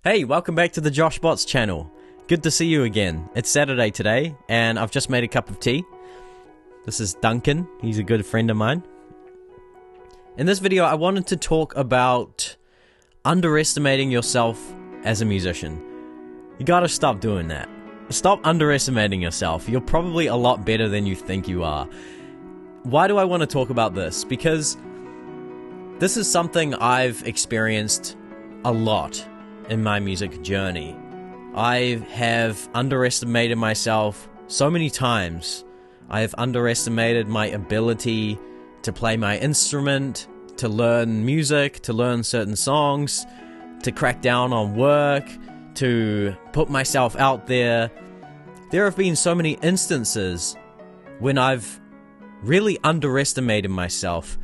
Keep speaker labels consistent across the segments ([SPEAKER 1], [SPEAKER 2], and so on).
[SPEAKER 1] Hey, welcome back to the Josh Bots channel. Good to see you again. It's Saturday today, and I've just made a cup of tea. This is Duncan. He's a good friend of mine. In this video, I wanted to talk about underestimating yourself as a musician. You gotta stop doing that. Stop underestimating yourself. You're probably a lot better than you think you are. Why do I want to talk about this? Because this is something I've experienced a lot in my music journey. I have underestimated myself so many times. I have underestimated my ability to play my instrument, to learn music, to learn certain songs, to crack down on work, to put myself out there. There have been so many instances when I've really underestimated myself,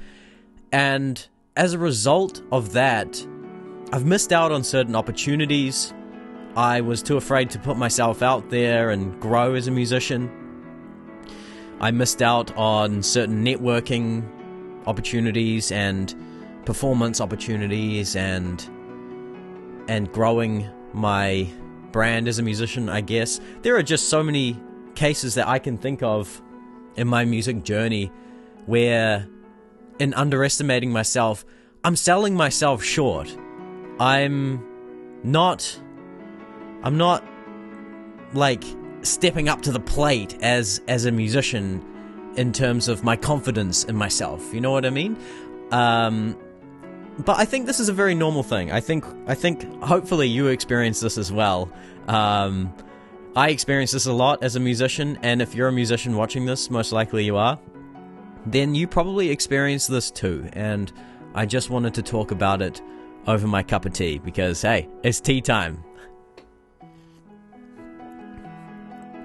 [SPEAKER 1] and as a result of that, I've missed out on certain opportunities. I was too afraid to put myself out there and grow as a musician. I missed out on certain networking opportunities and performance opportunities and growing my brand as a musician, I guess. There are just so many cases that I can think of in my music journey where, in underestimating myself, I'm selling myself short. I'm not like stepping up to the plate as a musician in terms of my confidence in myself. You know what I mean? But I think this is a very normal thing. I think hopefully you experience this as well. I experience this a lot as a musician, and if you're a musician watching this, most likely you are, then you probably experience this too. And I just wanted to talk about it over my cup of tea, because hey, it's tea time.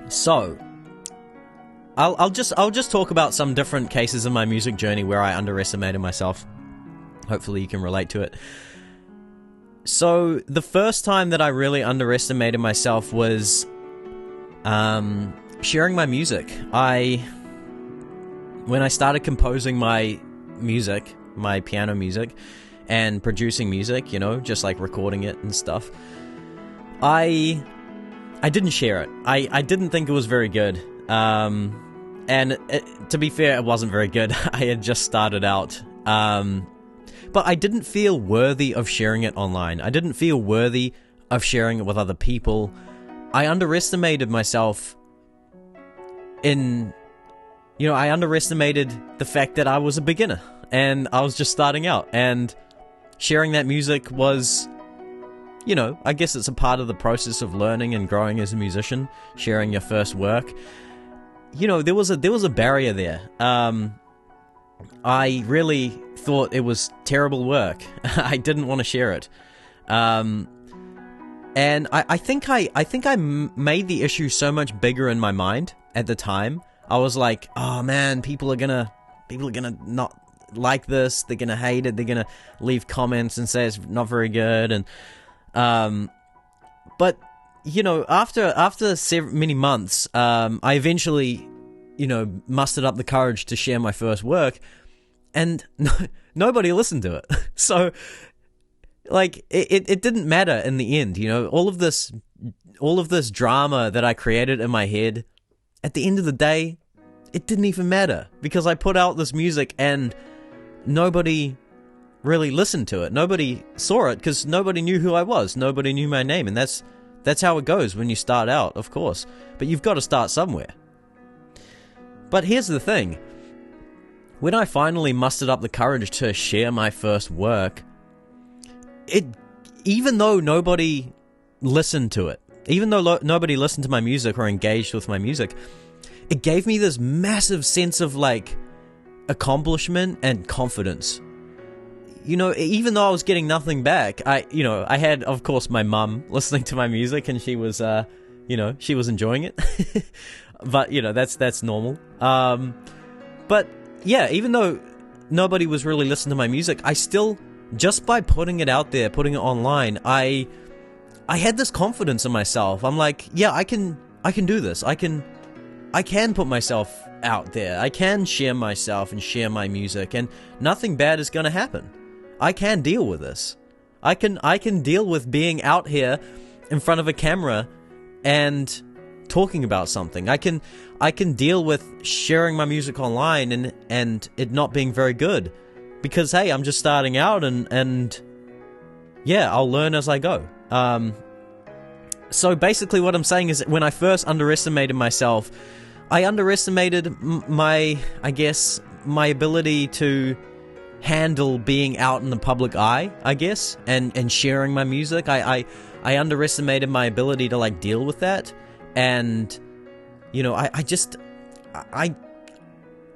[SPEAKER 1] So I'll just talk about some different cases in my music journey where I underestimated myself. Hopefully you can relate to it. So the first time that I really underestimated myself was sharing my music. When I started composing my music, my piano music, and producing music, you know, just like recording it and stuff, I didn't share it. I didn't think it was very good. To be fair, it wasn't very good. I had just started out. But I didn't feel worthy of sharing it online. I didn't feel worthy of sharing it with other people. I underestimated myself I underestimated the fact that I was a beginner and I was just starting out, and sharing that music was, you know, I guess it's a part of the process of learning and growing as a musician, sharing your first work. You know, there was a barrier there. I really thought it was terrible work. I didn't want to share it. And I think I made the issue so much bigger in my mind at the time. I was like, oh man, people are gonna not like this. They're gonna hate it. They're gonna leave comments and say it's not very good. And but you know, after many months, I eventually, you know, mustered up the courage to share my first work, and nobody listened to it. So, like, it didn't matter in the end. You know, all of this drama that I created in my head, at the end of the day, it didn't even matter, because I put out this music and nobody really listened to it. Nobody saw it because nobody knew who I was. Nobody knew my name, and that's how it goes when you start out, of course. But you've got to start somewhere. But here's the thing. When I finally mustered up the courage to share my first work, even though nobody listened to it, even though nobody listened to my music or engaged with my music, it gave me this massive sense of, like, accomplishment and confidence. You know, even though I was getting nothing back, I had, of course, my mum listening to my music, and she was, she was enjoying it. But, you know, that's normal. But, yeah, even though nobody was really listening to my music, I still, just by putting it out there, putting it online, I had this confidence in myself. I'm like, yeah, I can do this. I can put myself out there. I can share myself and share my music, and nothing bad is going to happen. I can deal with this. I can deal with being out here in front of a camera and talking about something. I can deal with sharing my music online and it not being very good, because hey, I'm just starting out, and yeah, I'll learn as I go. So basically what I'm saying is that when I first underestimated myself, I underestimated my ability to handle being out in the public eye, I guess, and sharing my music. I underestimated my ability to like deal with that, and you know, I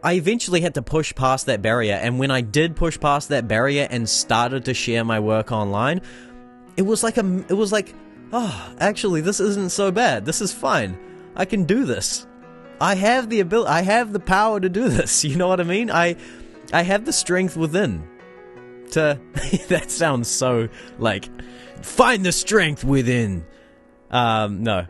[SPEAKER 1] eventually had to push past that barrier. And when I did push past that barrier and started to share my work online, it was like oh, actually this isn't so bad. This is fine. I can do this. I have the ability, I have the power to do this. You know what I mean? I have the strength within to that sounds so like find the strength within. No.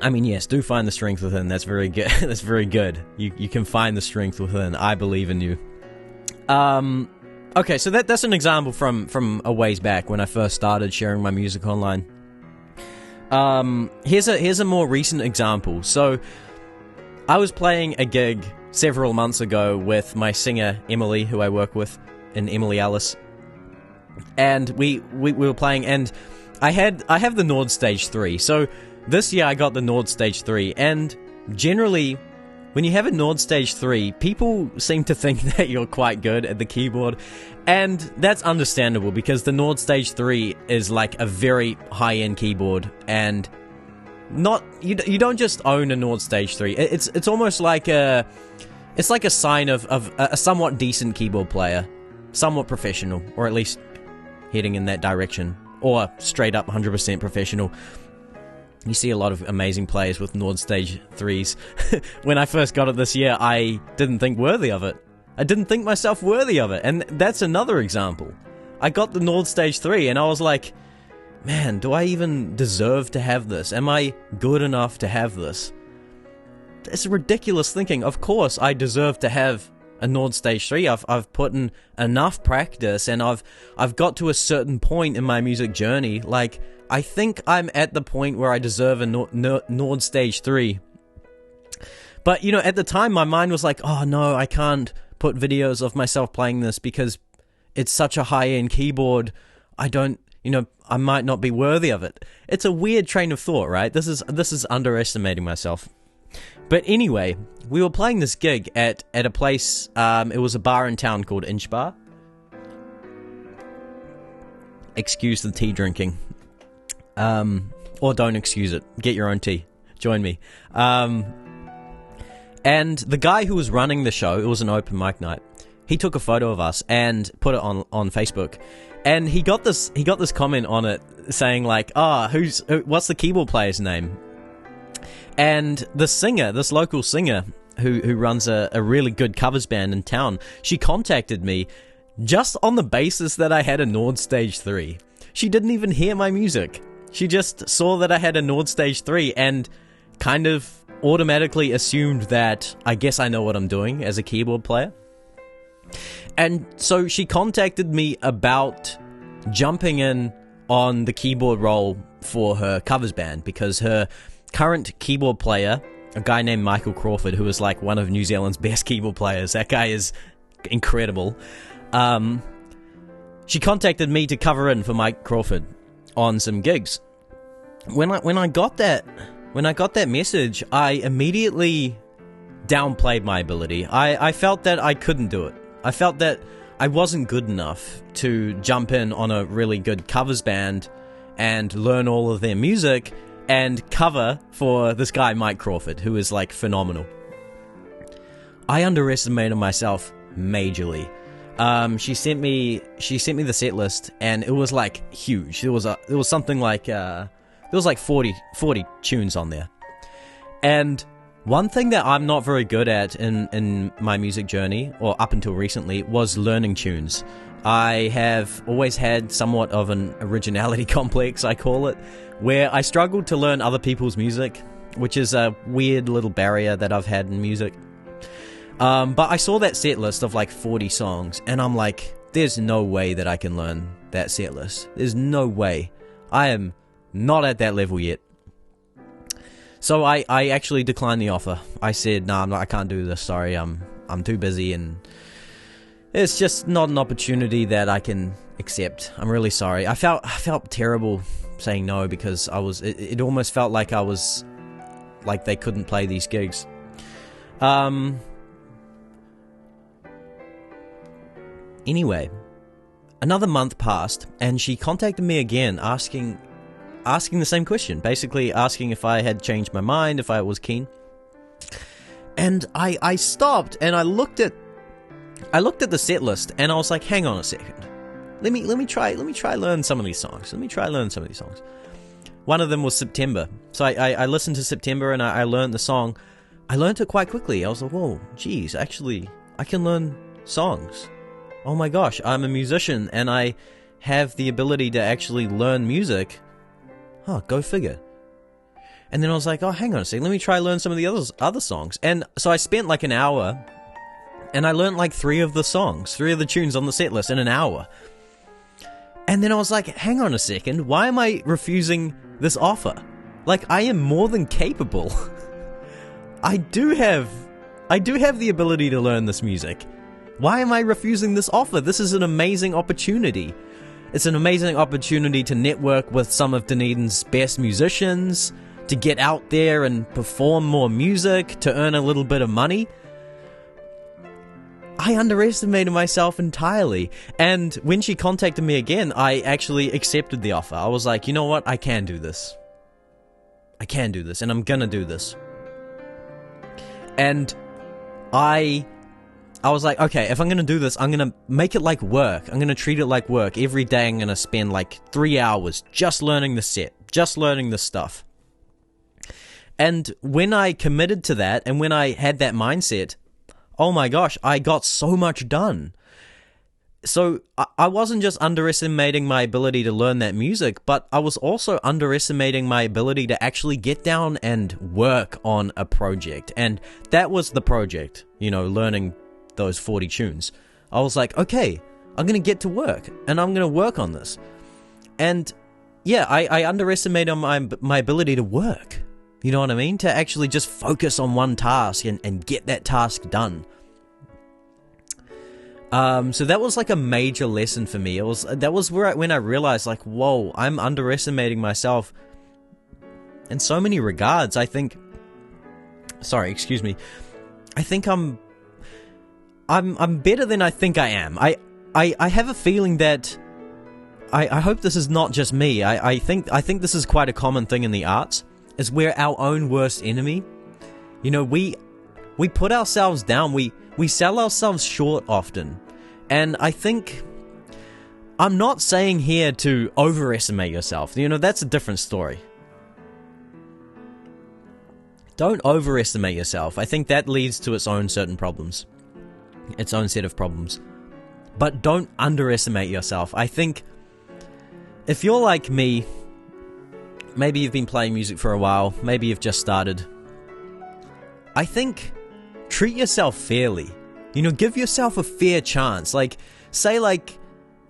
[SPEAKER 1] I mean, yes, do find the strength within. That's very good. That's very good. You can find the strength within. I believe in you. Okay, so that's an example from a ways back when I first started sharing my music online. Here's a more recent example. So I was playing a gig several months ago with my singer Emily, who I work with, and Emily Alice, and we were playing, and I have the Nord Stage 3. So this year I got the Nord Stage 3, and generally when you have a Nord Stage 3, people seem to think that you're quite good at the keyboard, and that's understandable because the Nord Stage 3 is like a very high-end keyboard, and you don't just own a Nord Stage 3. It's almost like a sign of a somewhat decent keyboard player, somewhat professional, or at least heading in that direction, or straight up 100% professional. You see a lot of amazing players with Nord Stage 3s. When I first got it this year, I didn't think worthy of it. I didn't think myself worthy of it, and that's another example. I got the Nord Stage 3, and I was like, man, do I even deserve to have this? Am I good enough to have this? It's ridiculous thinking. Of course, I deserve to have a Nord Stage 3. I've put in enough practice, and I've got to a certain point in my music journey. Like, I think I'm at the point where I deserve a Nord Stage 3. But, you know, at the time, my mind was like, oh no, I can't put videos of myself playing this because it's such a high-end keyboard. I might not be worthy of it. It's a weird train of thought, right? This is underestimating myself. But anyway, we were playing this gig at a place, it was a bar in town called Inch Bar. Excuse the tea drinking. Or don't excuse it. Get your own tea. Join me. And the guy who was running the show, it was an open mic night, he took a photo of us and put it on Facebook. And he got this comment on it saying like, what's the keyboard player's name? And the singer, this local singer who runs a really good covers band in town, she contacted me just on the basis that I had a Nord Stage 3. She didn't even hear my music. She just saw that I had a Nord Stage 3 and kind of automatically assumed that I guess I know what I'm doing as a keyboard player. And so she contacted me about jumping in on the keyboard role for her covers band because her current keyboard player, a guy named Michael Crawford, who is like one of New Zealand's best keyboard players, that guy is incredible. She contacted me to cover in for Mike Crawford on some gigs. When I got that message, I immediately downplayed my ability. I felt that I couldn't do it. I felt that I wasn't good enough to jump in on a really good covers band and learn all of their music and cover for this guy Mike Crawford, who is like phenomenal. I underestimated myself majorly. She sent me the set list, and it was like huge. There was something like there was like 40 tunes on there. And one thing that I'm not very good at in my music journey, or up until recently, was learning tunes. I have always had somewhat of an originality complex, I call it, where I struggled to learn other people's music, which is a weird little barrier that I've had in music. But I saw that set list of like 40 songs, and I'm like, there's no way that I can learn that set list. There's no way. I am not at that level yet. So I actually declined the offer. I said, no, I can't do this, sorry, I'm too busy, and it's just not an opportunity that I can accept. I'm really sorry. I felt terrible saying no, because it almost felt like I was, like they couldn't play these gigs. Anyway, another month passed, and she contacted me again, asking the same question, basically asking if I had changed my mind, if I was keen. And I stopped and I looked at the set list, and I was like, hang on a second. Let me try learn some of these songs. One of them was September. So I listened to September and I learned the song. I learned it quite quickly. I was like, whoa, geez, actually, I can learn songs. Oh my gosh, I'm a musician and I have the ability to actually learn music. Huh, go figure. And then I was like, oh, hang on a second, let me try learn some of the other songs. And so I spent like an hour, and I learned like 3 of the tunes on the set list in an hour. And then I was like, hang on a second, why am I refusing this offer? Like, I am more than capable. I do have the ability to learn this music. Why am I refusing this offer? This is an amazing opportunity. It's an amazing opportunity to network with some of Dunedin's best musicians, to get out there and perform more music, to earn a little bit of money. I underestimated myself entirely. And when she contacted me again, I actually accepted the offer. I was like, you know what? I can do this. And I'm gonna do this. And I was like, okay, if I'm going to do this, I'm going to make it like work. I'm going to treat it like work. Every day I'm going to spend like 3 hours just learning the set, just learning the stuff. And when I committed to that, and when I had that mindset, oh my gosh, I got so much done. So I wasn't just underestimating my ability to learn that music, but I was also underestimating my ability to actually get down and work on a project. And that was the project, learning those 40 tunes. I was like, okay, I'm going to get to work, and I'm going to work on this. And yeah, I underestimated my ability to work. You know what I mean? To actually just focus on one task and get that task done. So that was like a major lesson for me. That was when I realized, like, whoa, I'm underestimating myself in so many regards. I think I'm better than I think I am. I have a feeling that I hope this is not just me. I think this is quite a common thing in the arts, is we're our own worst enemy. We put ourselves down, we sell ourselves short often. And I think, I'm not saying here to overestimate yourself. That's a different story. Don't overestimate yourself. I think that leads to its own certain problems. Its own set of problems. But don't underestimate yourself. I think if you're like me, maybe you've been playing music for a while, maybe you've just started, I think treat yourself fairly. Give yourself a fair chance. Like, say like,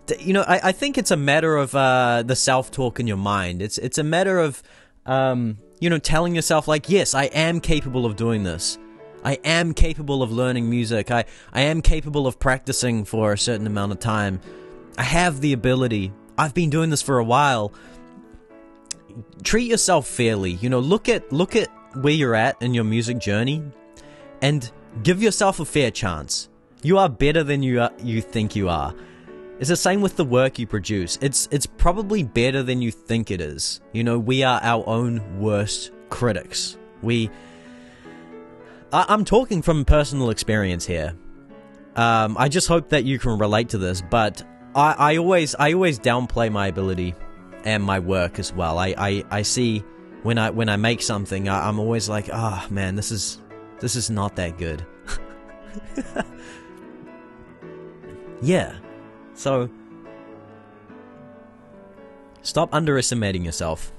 [SPEAKER 1] I think it's a matter of the self-talk in your mind. It's a matter of, telling yourself like, yes, I am capable of doing this. I am capable of learning music. I am capable of practicing for a certain amount of time. I have the ability. I've been doing this for a while. Treat yourself fairly. Look at where you're at in your music journey, and give yourself a fair chance. You are better than you think you are. It's the same with the work you produce. It's probably better than you think it is. We are our own worst critics. I'm talking from personal experience here. I just hope that you can relate to this, but I always downplay my ability and my work as well. I see when I make something, I'm always like, oh man, this is not that good. Yeah. So stop underestimating yourself.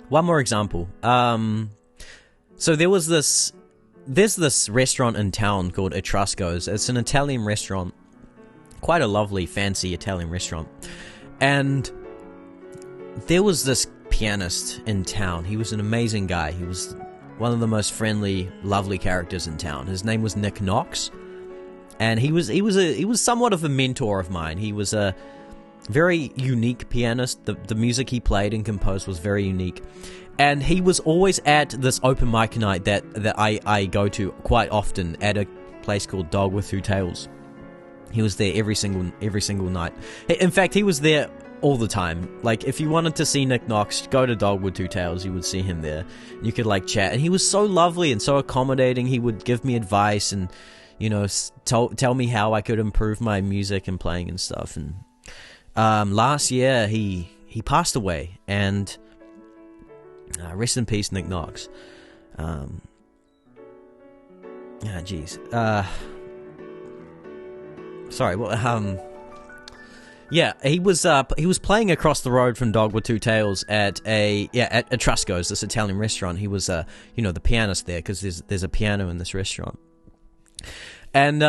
[SPEAKER 1] One more example. So there's this restaurant in town called Etrusco's. It's an Italian restaurant quite a lovely, fancy Italian restaurant. And there was this pianist in town. He was an amazing guy. He was one of the most friendly, lovely characters in town. His name was Nick Knox, and he was somewhat of a mentor of mine. He was a very unique pianist. The music he played and composed was very unique, and he was always at this open mic night that I go to quite often at a place called Dog with Two Tails. He was there every single night. In fact, he was there all the time. Like, if you wanted to see Nick Knox, go to Dog with Two Tails, you would see him there. You could, like, chat. And he was so lovely and so accommodating. He would give me advice and, you know, tell me how I could improve my music and playing and stuff. And last year, he passed away. And rest in peace, Nick Knox. Sorry, well, yeah, he was playing across the road from Dog with Two Tails at Etrusco's, this Italian restaurant. He was the pianist there, because there's a piano in this restaurant. And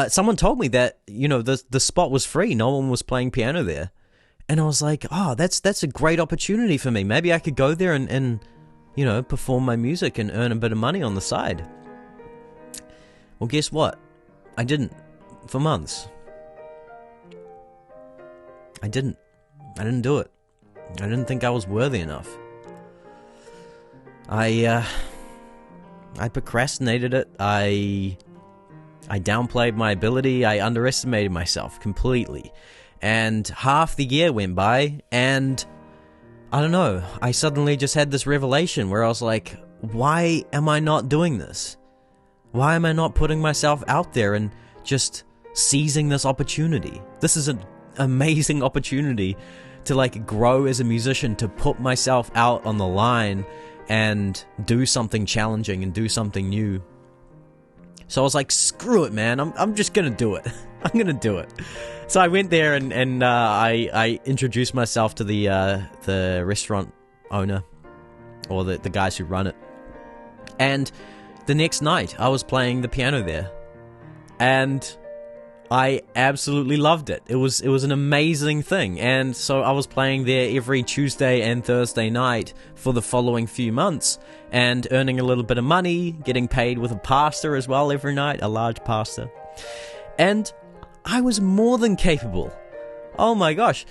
[SPEAKER 1] someone told me that, you know, the spot was free. No one was playing piano there. And I was like, oh, that's a great opportunity for me. Maybe I could go there and you know, perform my music and earn a bit of money on the side. Well, guess what? I didn't for months. I didn't do it. I didn't think I was worthy enough. I procrastinated it. I downplayed my ability. I underestimated myself completely. And half the year went by, and I don't know, I suddenly just had this revelation where I was like, why am I not doing this? Why am I not putting myself out there and just seizing this opportunity? This is an amazing opportunity to, like, grow as a musician, to put myself out on the line and do something challenging and do something new. So I was like, screw it, man, I'm just gonna do it. I'm gonna do it. So I went there and I introduced myself to the restaurant owner, or the guys who run it. And the next night I was playing the piano there, and I absolutely loved it. It was an amazing thing. And so I was playing there every Tuesday and Thursday night for the following few months, and earning a little bit of money, getting paid with a pasta as well every night, a large pasta. And I was more than capable. Oh my gosh.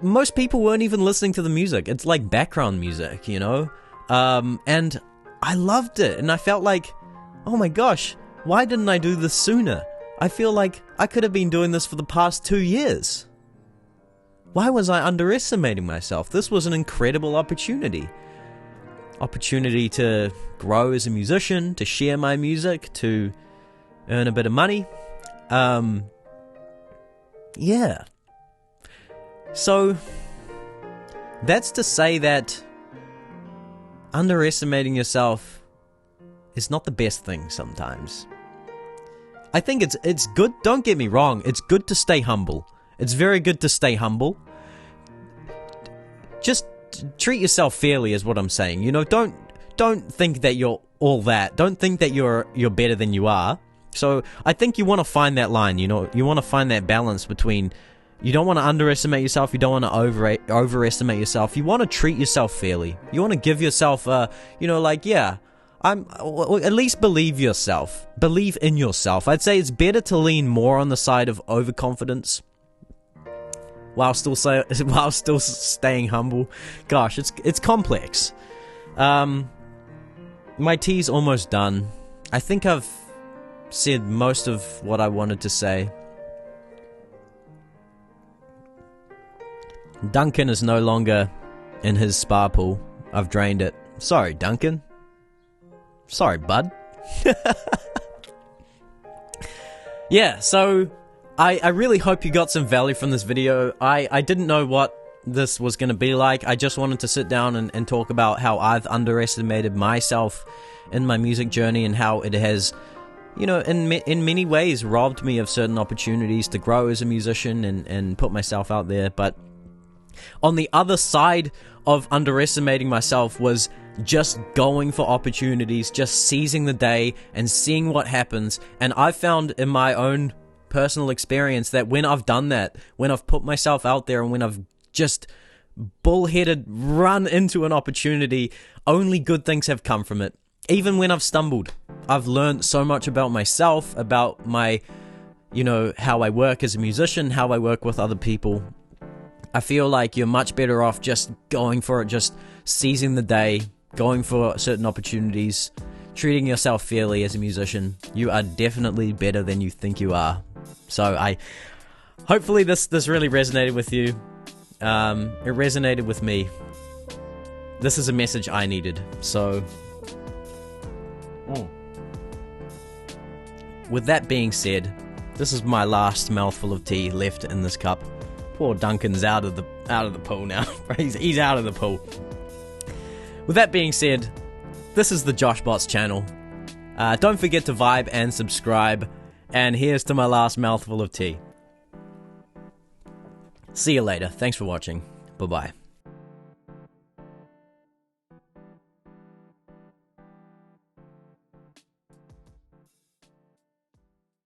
[SPEAKER 1] Most people weren't even listening to the music. It's like background music, you know? And I loved it. And I felt like, oh my gosh, why didn't I do this sooner? I feel like I could have been doing this for the past 2 years. Why was I underestimating myself? This was an incredible opportunity. Opportunity to grow as a musician, to share my music, to earn a bit of money. Yeah. So, that's to say that underestimating yourself is not the best thing sometimes. I think it's good, don't get me wrong, it's good to stay humble. It's very good to stay humble. Just treat yourself fairly is what I'm saying. You know, don't think that you're all that. Don't think that you're better than you are. So I think you want to find that line, you know, you want to find that balance between, you don't want to underestimate yourself, you don't want to overestimate yourself. You want to treat yourself fairly. You want to give yourself you know, like, yeah, at least believe yourself. Believe in yourself. I'd say it's better to lean more on the side of overconfidence while still staying humble. Gosh, it's complex. My tea's almost done. I think I've said most of what I wanted to say. Duncan is no longer in his spa pool. I've drained it. Sorry, Duncan. Sorry, bud. Yeah, so I really hope you got some value from this video. I didn't know what this was going to be like. I just wanted to sit down and talk about how I've underestimated myself in my music journey, and how it has, you know, in many ways robbed me of certain opportunities to grow as a musician and put myself out there. But on the other side of underestimating myself was just going for opportunities, just seizing the day and seeing what happens. And I found in my own personal experience that when I've done that, when I've put myself out there and when I've just bullheaded run into an opportunity, only good things have come from it. Even when I've stumbled, I've learned so much about myself, about my, how I work as a musician, how I work with other people. I feel like you're much better off just going for it, just seizing the day, going for certain opportunities, treating yourself fairly as a musician. You are definitely better than you think you are. So hopefully this really resonated with you. It resonated with me. This is a message I needed. So with that being said, this is my last mouthful of tea left in this cup. Poor Duncan's out of the pool now. He's out of the pool. With that being said, this is the JoshBots channel. Don't forget to vibe and subscribe. And here's to my last mouthful of tea. See you later. Thanks for watching. Bye-bye.